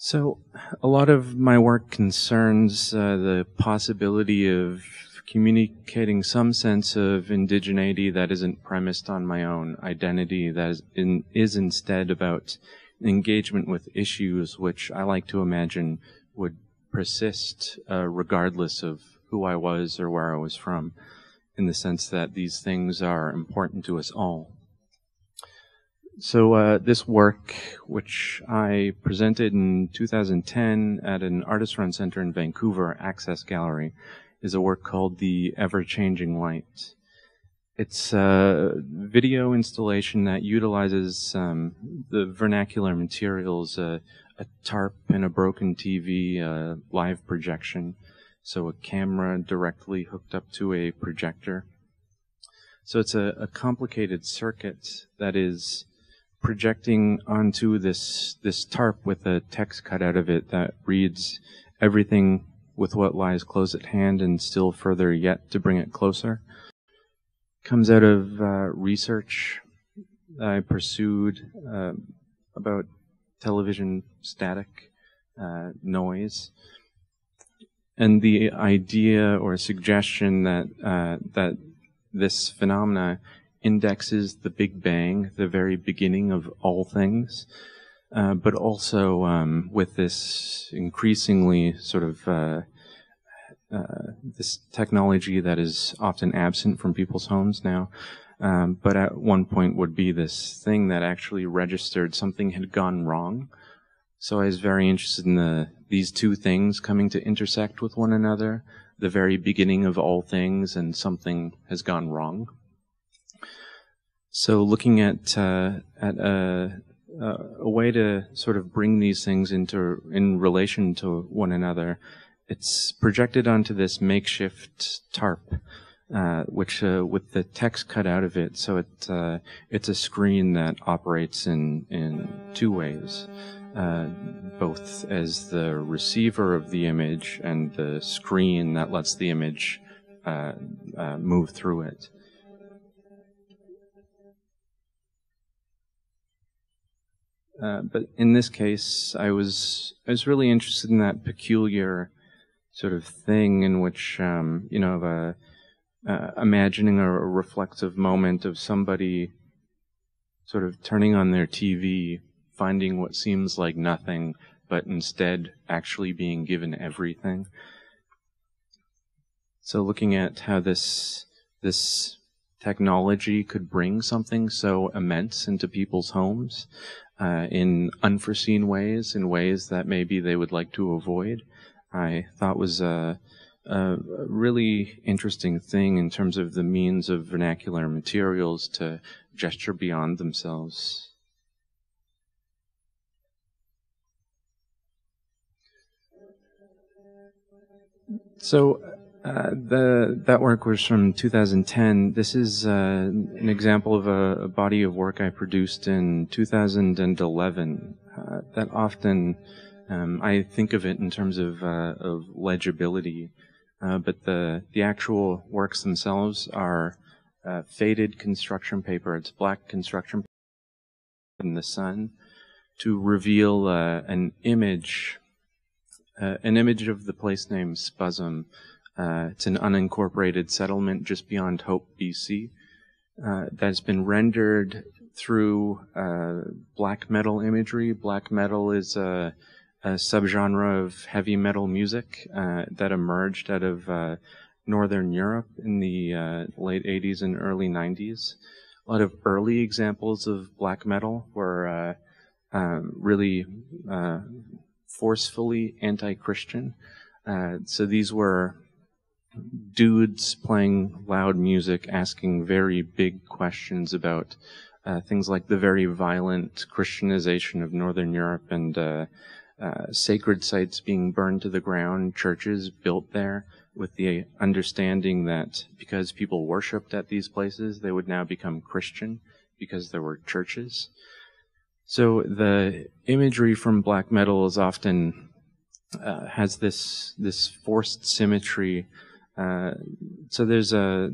So, a lot of my work concerns the possibility of communicating some sense of indigeneity that isn't premised on my own identity, that is instead about engagement with issues which I like to imagine would persist regardless of who I was or where I was from, in the sense that these things are important to us all. So this work, which I presented in 2010 at an artist-run center in Vancouver, Access Gallery, is a work called The Ever-Changing Light. It's a video installation that utilizes the vernacular materials, a tarp and a broken TV, live projection, so a camera directly hooked up to a projector. So it's a complicated circuit that is projecting onto this tarp with a text cut out of it that reads everything with what lies close at hand and still further yet to bring it closer. Comes out of research I pursued about television static noise, and the idea or suggestion that this phenomena indexes the Big Bang, the very beginning of all things, but also with this increasingly sort of this technology that is often absent from people's homes now, but at one point would be this thing that actually registered something had gone wrong. So I was very interested in these two things coming to intersect with one another, the very beginning of all things and something has gone wrong. So looking at a way to sort of bring these things in relation to one another, it's projected onto this makeshift tarp, which with the text cut out of it. So it's a screen that operates in two ways, both as the receiver of the image and the screen that lets the image move through it. But in this case, I was really interested in that peculiar sort of thing in which, imagining a reflective moment of somebody sort of turning on their TV, finding what seems like nothing, but instead actually being given everything. So looking at how this technology could bring something so immense into people's homes, in unforeseen ways, in ways that maybe they would like to avoid, I thought was a really interesting thing in terms of the means of vernacular materials to gesture beyond themselves. So that work was from 2010. This is an example of a body of work I produced in 2011. That often I think of it in terms of legibility, but the actual works themselves are faded construction paper. It's black construction paper in the sun to reveal an image of the place name Spuzzum. It's an unincorporated settlement just beyond Hope, BC, that's been rendered through black metal imagery. Black metal is a subgenre of heavy metal music that emerged out of Northern Europe in the late 80s and early 90s. A lot of early examples of black metal were really forcefully anti-Christian. So these were dudes playing loud music, asking very big questions about things like the very violent Christianization of Northern Europe and sacred sites being burned to the ground, churches built there with the understanding that because people worshipped at these places, they would now become Christian because there were churches. So the imagery from black metal is often has this forced symmetry. So there's a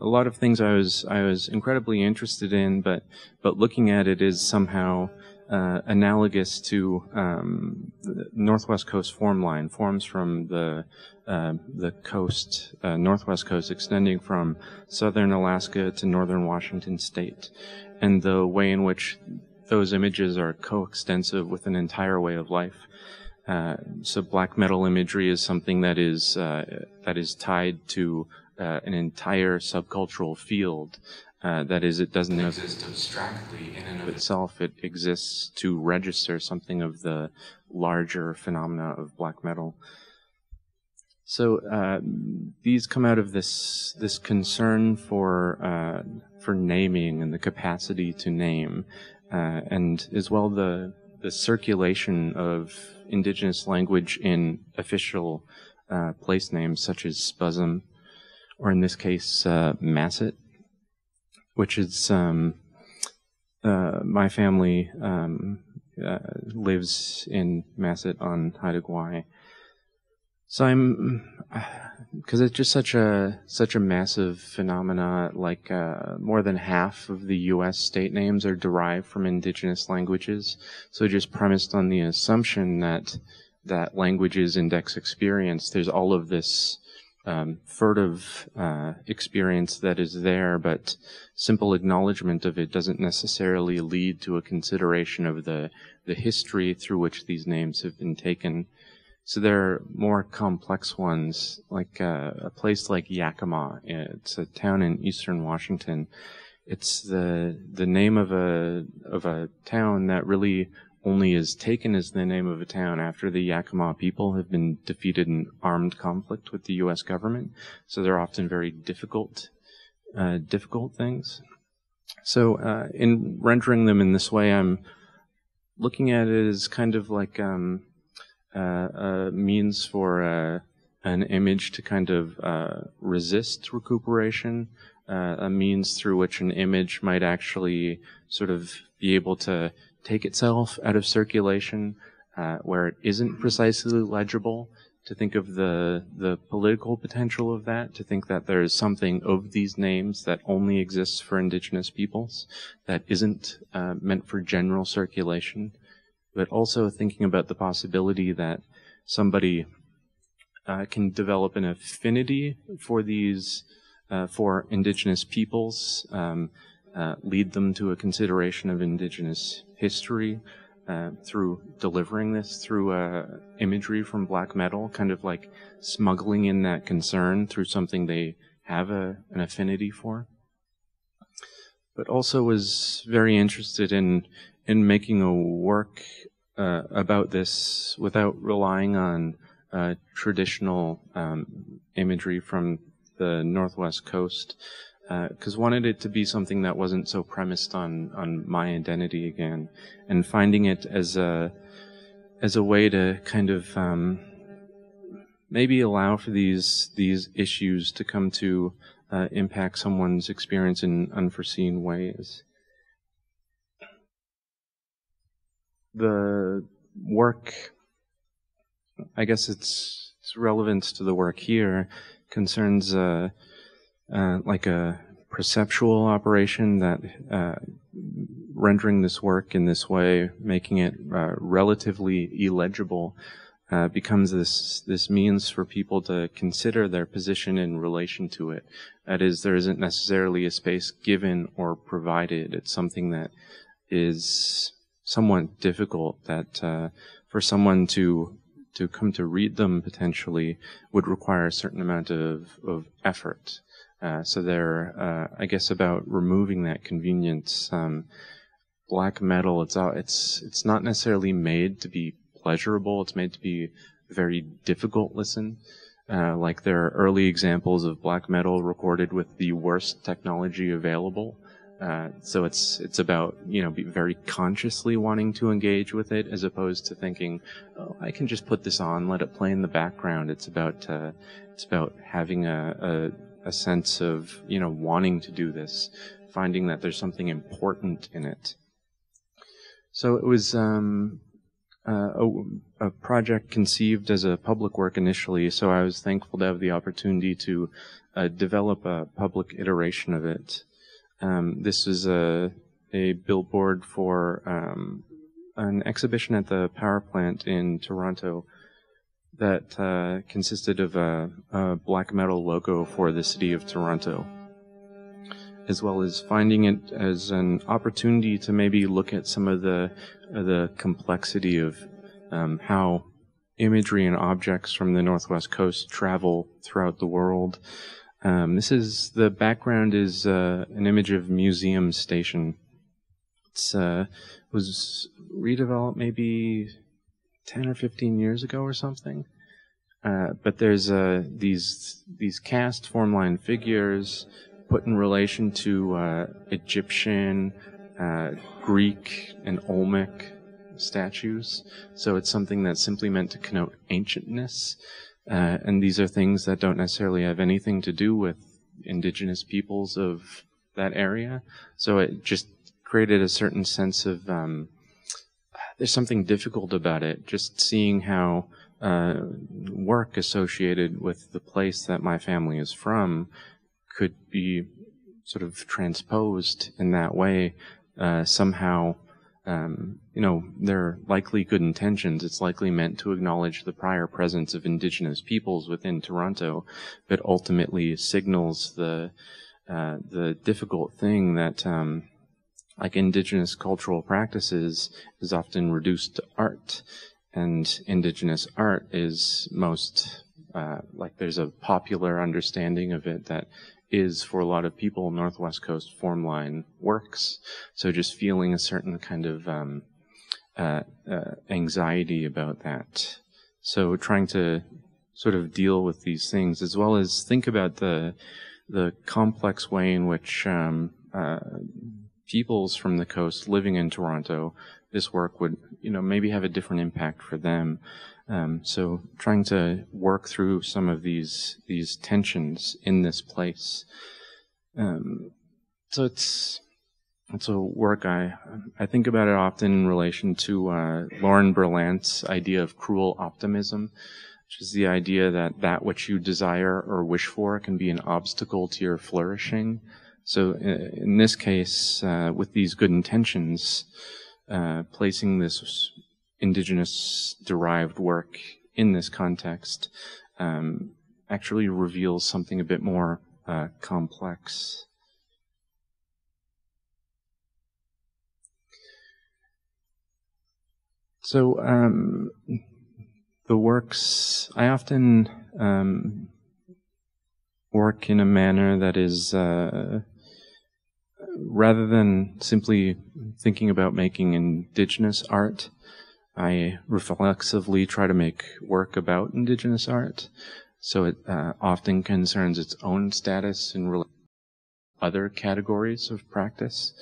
lot of things I was incredibly interested in, but looking at it is somehow analogous to the Northwest Coast form line, forms from the coast, Northwest Coast, extending from southern Alaska to northern Washington state, and the way in which those images are coextensive with an entire way of life. So black metal imagery is something that is tied to an entire subcultural field. That is, it doesn't exist abstractly in and of itself. It exists to register something of the larger phenomena of black metal. So these come out of this concern for naming and the capacity to name, and as well the circulation of Indigenous language in official place names such as Spuzum, or in this case Masset, which is my family lives in Masset on Haida Gwaii. So because it's just such a massive phenomena. Like more than half of the U.S. state names are derived from Indigenous languages. So just premised on the assumption that languages index experience, there's all of this furtive experience that is there, but simple acknowledgement of it doesn't necessarily lead to a consideration of the history through which these names have been taken. So there are more complex ones, like a place like Yakima. It's a town in eastern Washington. It's the name of a town that really only is taken as the name of a town after the Yakima people have been defeated in armed conflict with the U.S. government. So they're often very difficult things. So in rendering them in this way, I'm looking at it as kind of like a means for an image to kind of resist recuperation, a means through which an image might actually sort of be able to take itself out of circulation where it isn't precisely legible, to think of the political potential of that, to think that there is something of these names that only exists for Indigenous peoples, that isn't meant for general circulation, but also thinking about the possibility that somebody can develop an affinity for these, for Indigenous peoples, lead them to a consideration of Indigenous history through delivering this through imagery from black metal, kind of like smuggling in that concern through something they have an affinity for. But also was very interested in making a work about this without relying on traditional imagery from the Northwest Coast, because wanted it to be something that wasn't so premised on my identity again, and finding it as a way to kind of maybe allow for these issues to come to impact someone's experience in unforeseen ways. The work, I guess its relevance to the work here concerns like a perceptual operation that rendering this work in this way, making it relatively illegible, becomes this means for people to consider their position in relation to it. That is, there isn't necessarily a space given or provided. It's something that is somewhat difficult, that for someone to come to read them potentially would require a certain amount of effort. So they're, I guess, about removing that convenience. Black metal, it's not necessarily made to be pleasurable. It's made to be very difficult listen. Like there are early examples of black metal recorded with the worst technology available. So it's about, be very consciously wanting to engage with it, as opposed to thinking, oh, I can just put this on, let it play in the background. It's about having a sense of, wanting to do this, finding that there's something important in it. So it was a project conceived as a public work initially, so I was thankful to have the opportunity to develop a public iteration of it. This is a billboard for an exhibition at the power plant in Toronto that consisted of a black metal logo for the city of Toronto, as well as finding it as an opportunity to maybe look at some of the complexity of how imagery and objects from the Northwest Coast travel throughout the world. The background is an image of Museum Station. It was redeveloped maybe 10 or 15 years ago or something. But there's these cast formline figures put in relation to Egyptian, Greek, and Olmec statues. So it's something that's simply meant to connote ancientness. And these are things that don't necessarily have anything to do with indigenous peoples of that area. So it just created a certain sense of there's something difficult about it, just seeing how work associated with the place that my family is from could be sort of transposed in that way somehow. There are likely good intentions. It's likely meant to acknowledge the prior presence of indigenous peoples within Toronto, but ultimately signals the difficult thing that like indigenous cultural practices is often reduced to art, and indigenous art is most there's a popular understanding of it that is, for a lot of people, Northwest Coast formline works. So just feeling a certain kind of anxiety about that. So trying to sort of deal with these things, as well as think about the complex way in which peoples from the coast living in Toronto, this work would, maybe have a different impact for them. So trying to work through some of these tensions in this place. So it's a work I think about it often in relation to Lauren Berlant's idea of cruel optimism, which is the idea that which you desire or wish for can be an obstacle to your flourishing. So in this case, with these good intentions, placing this indigenous-derived work in this context actually reveals something a bit more complex. So the works, I often work in a manner that is, rather than simply thinking about making indigenous art, I reflexively try to make work about indigenous art. So it often concerns its own status in other categories of practice.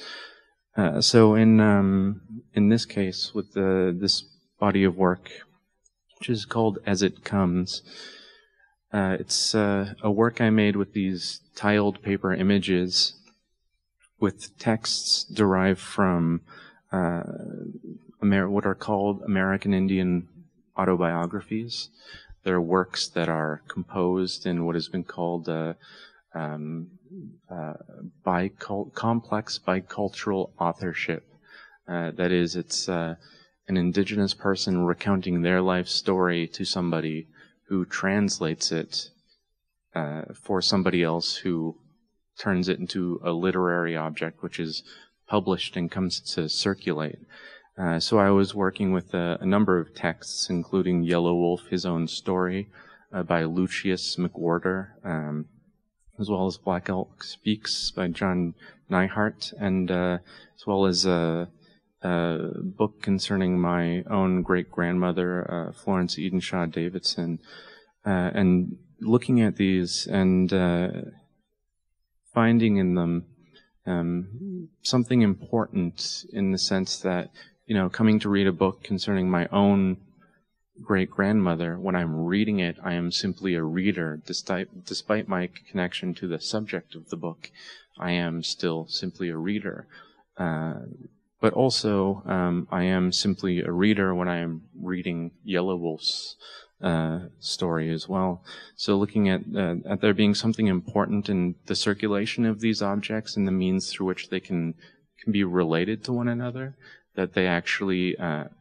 So in this case, with this body of work, which is called As It Comes, it's a work I made with these tiled paper images with texts derived from what are called American Indian autobiographies. They're works that are composed in what has been called complex bicultural authorship. That is, it's an indigenous person recounting their life story to somebody who translates it for somebody else who turns it into a literary object, which is published and comes to circulate. So I was working with a number of texts, including Yellow Wolf, His Own Story, by Lucius McWhorter, as well as Black Elk Speaks by John Neihart, and as well as a book concerning my own great-grandmother, Florence Edenshaw Davidson, and looking at these and finding in them something important in the sense that, coming to read a book concerning my own great-grandmother, when I'm reading it, I am simply a reader. Despite my connection to the subject of the book, I am still simply a reader. But also, I am simply a reader when I am reading Yellow Wolf's story as well. So looking at there being something important in the circulation of these objects and the means through which they can be related to one another, that they actually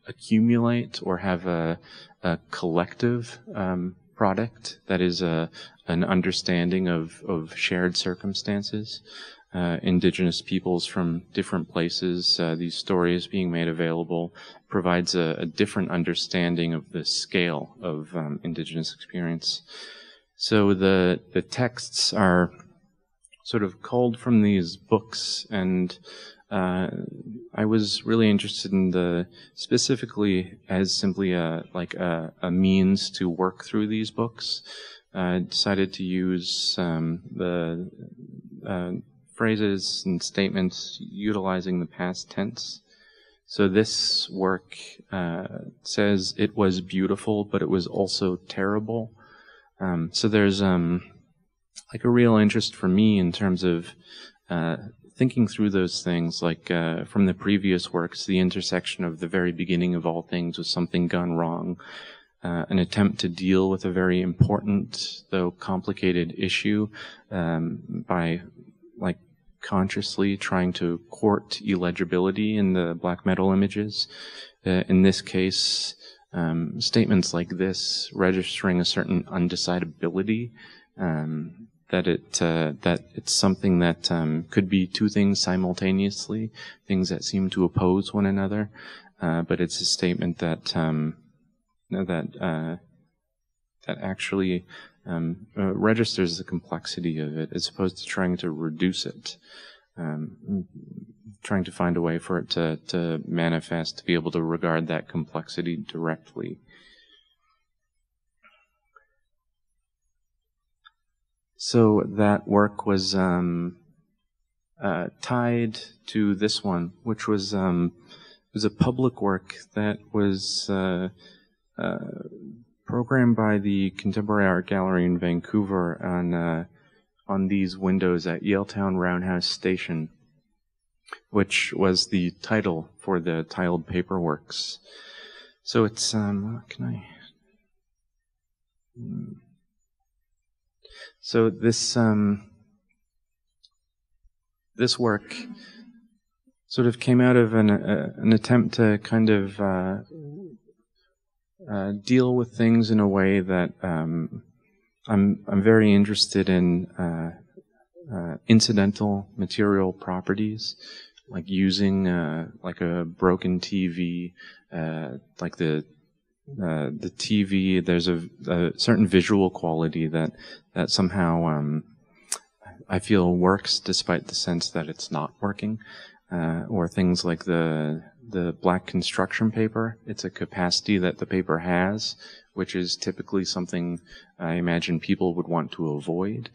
accumulate or have a collective product that is an understanding of shared circumstances. Indigenous peoples from different places, these stories being made available provides a different understanding of the scale of Indigenous experience. So the texts are sort of culled from these books, and I was really interested in specifically as simply a means to work through these books. I decided to use the phrases and statements utilizing the past tense. So this work says it was beautiful, but it was also terrible. So there's like a real interest for me in terms of thinking through those things, like from the previous works, the intersection of the very beginning of all things with something gone wrong, an attempt to deal with a very important, though complicated issue by like consciously trying to court illegibility in the black metal images. In this case, statements like this registering a certain undecidability, that it's something that could be two things simultaneously, things that seem to oppose one another, but it's a statement that actually registers the complexity of it, as opposed to trying to reduce it, trying to find a way for it to manifest, to be able to regard that complexity directly. So that work was tied to this one, which was a public work that was programmed by the Contemporary Art Gallery in Vancouver on these windows at Yaletown Roundhouse Station, which was the title for the tiled paperworks. So it's So this this work sort of came out of an attempt to kind of deal with things in a way that I'm very interested in incidental material properties, like using like a broken TV, like the TV. There's a certain visual quality that somehow I feel works despite the sense that it's not working, or things like the black construction paper. It's a capacity that the paper has, which is typically something I imagine people would want to avoid.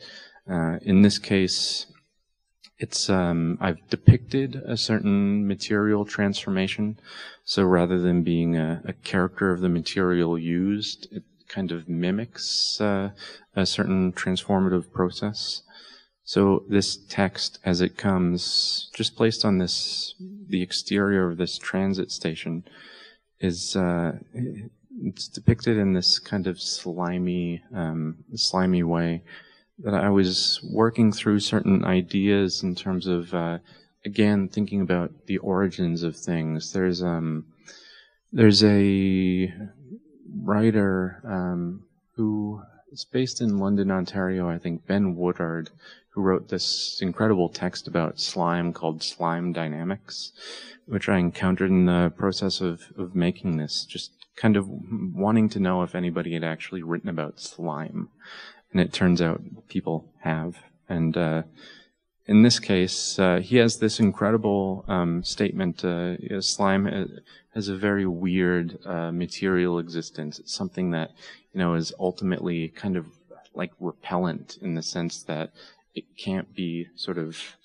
In this case, it's I've depicted a certain material transformation. So rather than being a character of the material used, it kind of mimics a certain transformative process. So this text, as it comes, just placed on the exterior of this transit station, is it's depicted in this kind of slimy way. That I was working through certain ideas in terms of, again, thinking about the origins of things. There's a writer who is based in London, Ontario, I think, Ben Woodard, who wrote this incredible text about slime called Slime Dynamics, which I encountered in the process of making this, just kind of wanting to know if anybody had actually written about slime. And it turns out people have. And in this case, he has this incredible statement. Slime has a very weird material existence. It's something that, is ultimately kind of like repellent in the sense that it can't be sort of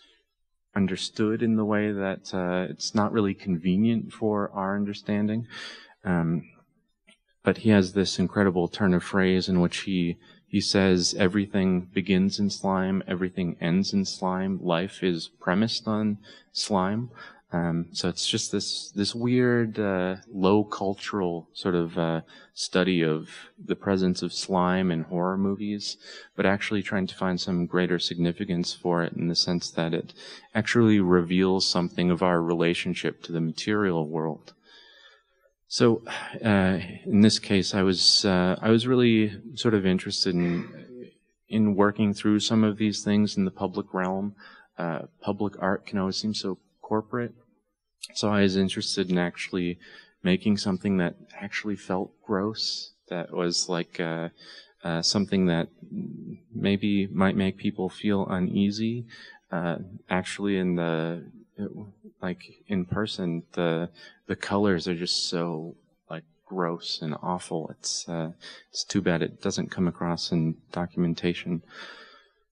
understood in the way that it's not really convenient for our understanding. But he has this incredible turn of phrase in which he says everything begins in slime, everything ends in slime, life is premised on slime. So it's just this weird, low cultural sort of study of the presence of slime in horror movies, but actually trying to find some greater significance for it in the sense that it actually reveals something of our relationship to the material world. So in this case, I was really sort of interested in working through some of these things in the public realm. Public art can always seem so corporate. So I was interested in actually making something that actually felt gross, that was like something that maybe might make people feel uneasy. Actually, in person, the colors are just so like gross and awful. It's too bad it doesn't come across in documentation.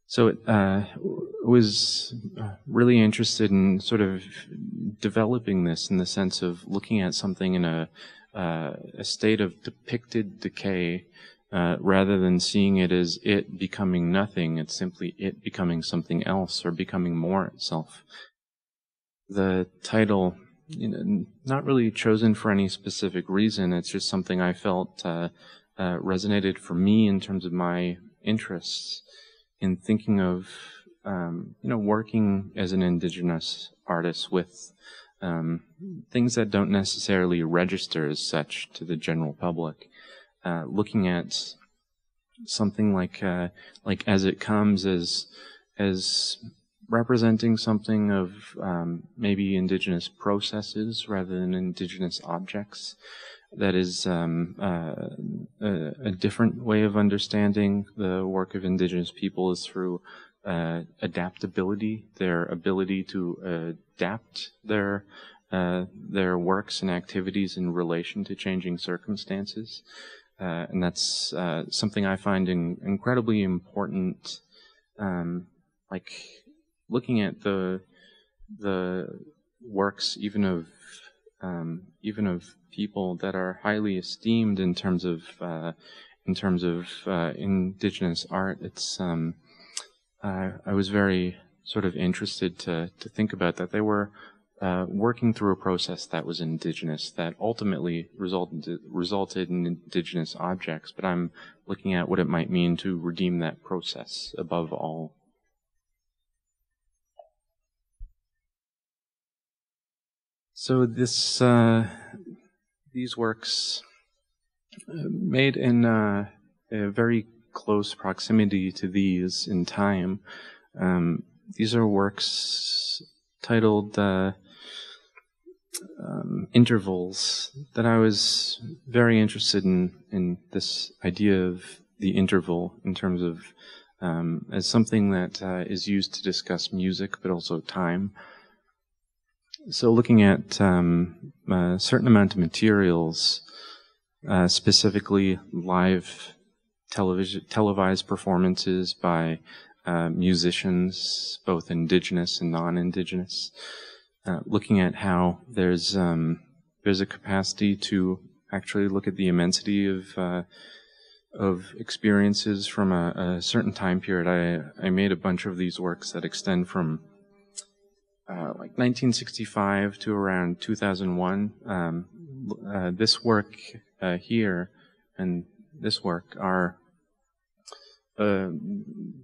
So it was really interested in sort of developing this in the sense of looking at something in a state of depicted decay, rather than seeing it as it becoming nothing. It's simply it becoming something else or becoming more itself. The title, not really chosen for any specific reason. It's just something I felt resonated for me in terms of my interests in thinking of, working as an Indigenous artist with things that don't necessarily register as such to the general public. Looking at something like As It Comes as representing something of maybe Indigenous processes rather than Indigenous objects. That is a different way of understanding the work of Indigenous people is through adaptability, their ability to adapt their works and activities in relation to changing circumstances. And that's something I find incredibly important, like looking at the works even of people that are highly esteemed in terms of Indigenous art. It's I was very sort of interested to think about that they were working through a process that was Indigenous, that ultimately resulted in Indigenous objects. But I'm looking at what it might mean to redeem that process above all. So these works made in a very close proximity to these in time. These are works titled Intervals, that I was very interested in this idea of the interval in terms of as something that is used to discuss music but also time. So looking at a certain amount of materials, specifically live televised performances by musicians, both Indigenous and non-Indigenous, looking at how there's a capacity to actually look at the immensity of experiences from a certain time period. I made a bunch of these works that extend from like 1965 to around 2001. This work here and this work are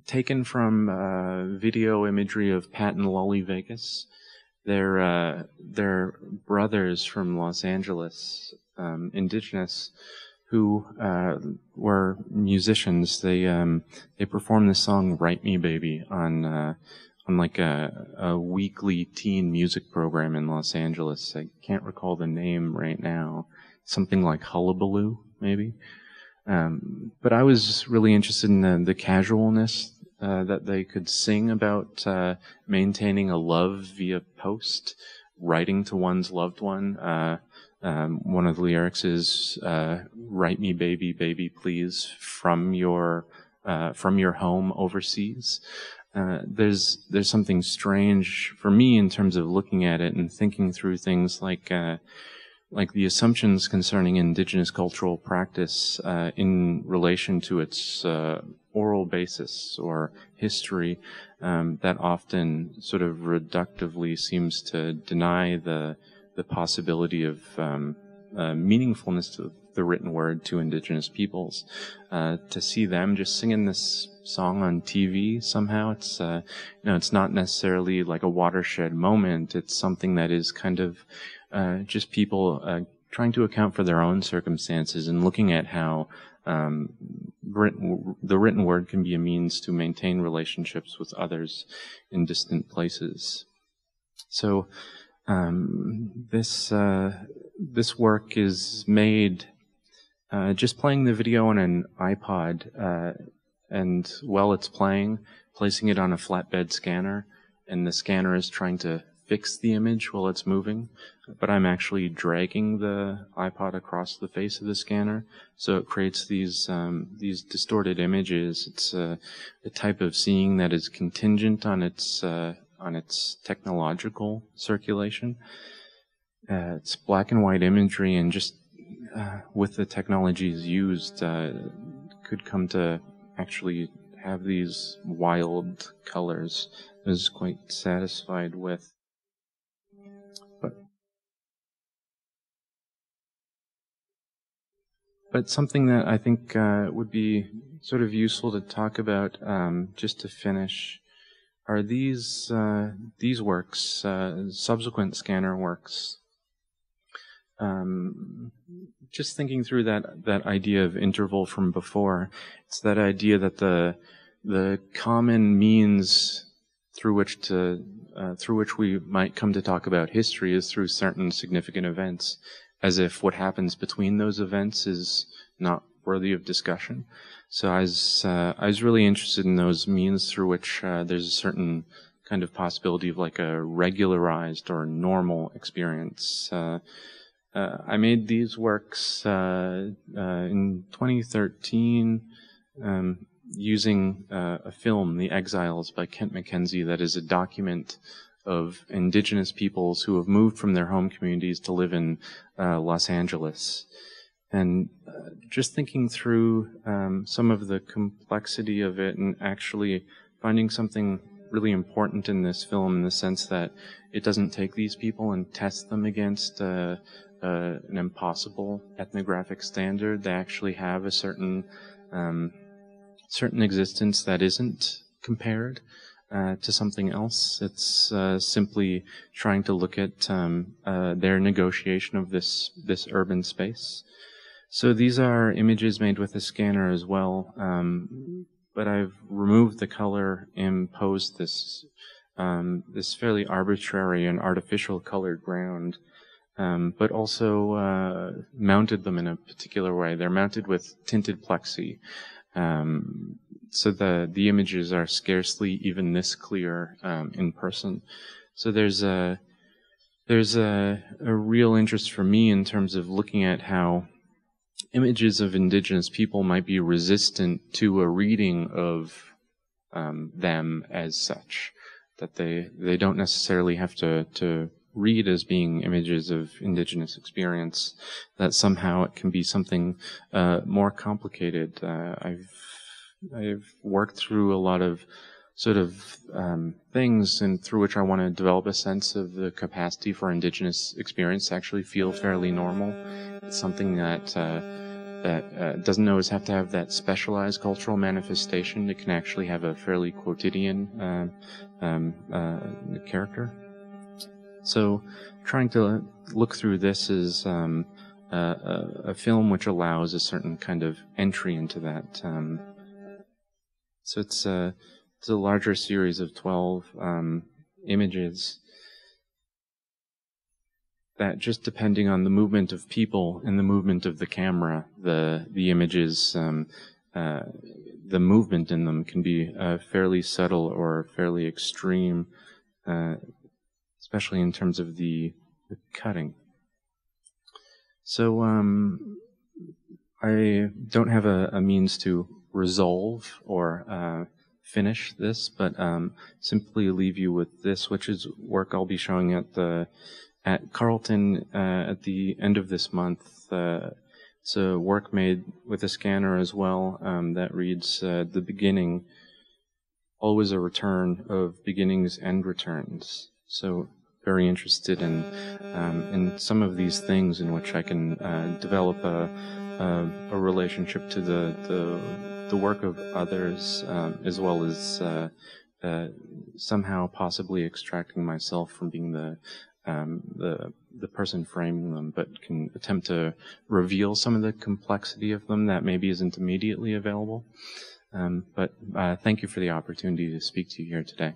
taken from video imagery of Pat and Lolly Vegas. They're brothers from Los Angeles, Indigenous, who were musicians. They performed the song "Write Me, Baby" on like a weekly teen music program in Los Angeles. I can't recall the name right now. Something like Hullabaloo, maybe. But I was really interested in the casualness that they could sing about maintaining a love via post, writing to one's loved one. One of the lyrics is "Write me, baby, baby, please, from your home overseas." There's something strange for me in terms of looking at it and thinking through things like the assumptions concerning Indigenous cultural practice in relation to its oral basis or history that often sort of reductively seems to deny the possibility of meaningfulness of the written word to Indigenous peoples. To see them just singing this song on TV somehow, it's it's not necessarily like a watershed moment. It's something that is kind of just people trying to account for their own circumstances and looking at how the written word can be a means to maintain relationships with others in distant places. So this work is made just playing the video on an iPod, and while it's playing, placing it on a flatbed scanner, and the scanner is trying to fix the image while it's moving, but I'm actually dragging the iPod across the face of the scanner, so it creates these distorted images. It's a type of seeing that is contingent on its technological circulation. It's black and white imagery, and just with the technologies used, could come to actually have these wild colors. I was quite satisfied with. But something that I think would be sort of useful to talk about, just to finish, are these works, subsequent scanner works. Just thinking through that idea of interval from before, it's that idea that the common means through which we might come to talk about history is through certain significant events, as if what happens between those events is not worthy of discussion. So I was really interested in those means through which there's a certain kind of possibility of like a regularized or normal experience. I made these works in 2013 using a film, The Exiles by Kent Mackenzie, that is a document of Indigenous peoples who have moved from their home communities to live in Los Angeles. And just thinking through some of the complexity of it, and actually finding something really important in this film, in the sense that it doesn't take these people and test them against an impossible ethnographic standard. They actually have a certain existence that isn't compared to something else. It's simply trying to look at their negotiation of this urban space. So these are images made with a scanner as well, but I've removed the color, imposed this fairly arbitrary and artificial colored ground, but also mounted them in a particular way. They're mounted with tinted plexi. So the images are scarcely even this clear in person. So there's a real interest for me in terms of looking at how images of Indigenous people might be resistant to a reading of them as such, that they don't necessarily have to read as being images of Indigenous experience, that somehow it can be something more complicated. I've worked through a lot of sort of things and through which I want to develop a sense of the capacity for Indigenous experience to actually feel fairly normal. It's something that doesn't always have to have that specialized cultural manifestation. It can actually have a fairly quotidian character. So trying to look through this is a film which allows a certain kind of entry into that. So it's a larger series of 12 images that, just depending on the movement of people and the movement of the camera, the images, the movement in them can be fairly subtle or fairly extreme, especially in terms of the cutting. So I don't have a means to resolve or finish this, but simply leave you with this, which is work I'll be showing at Carleton at the end of this month. It's It's a work made with a scanner as well that reads the beginning, always a return of beginnings and returns. So very interested in some of these things in which I can develop a relationship to the work of others, as well as somehow possibly extracting myself from being the person framing them, but can attempt to reveal some of the complexity of them that maybe isn't immediately available. But thank you for the opportunity to speak to you here today.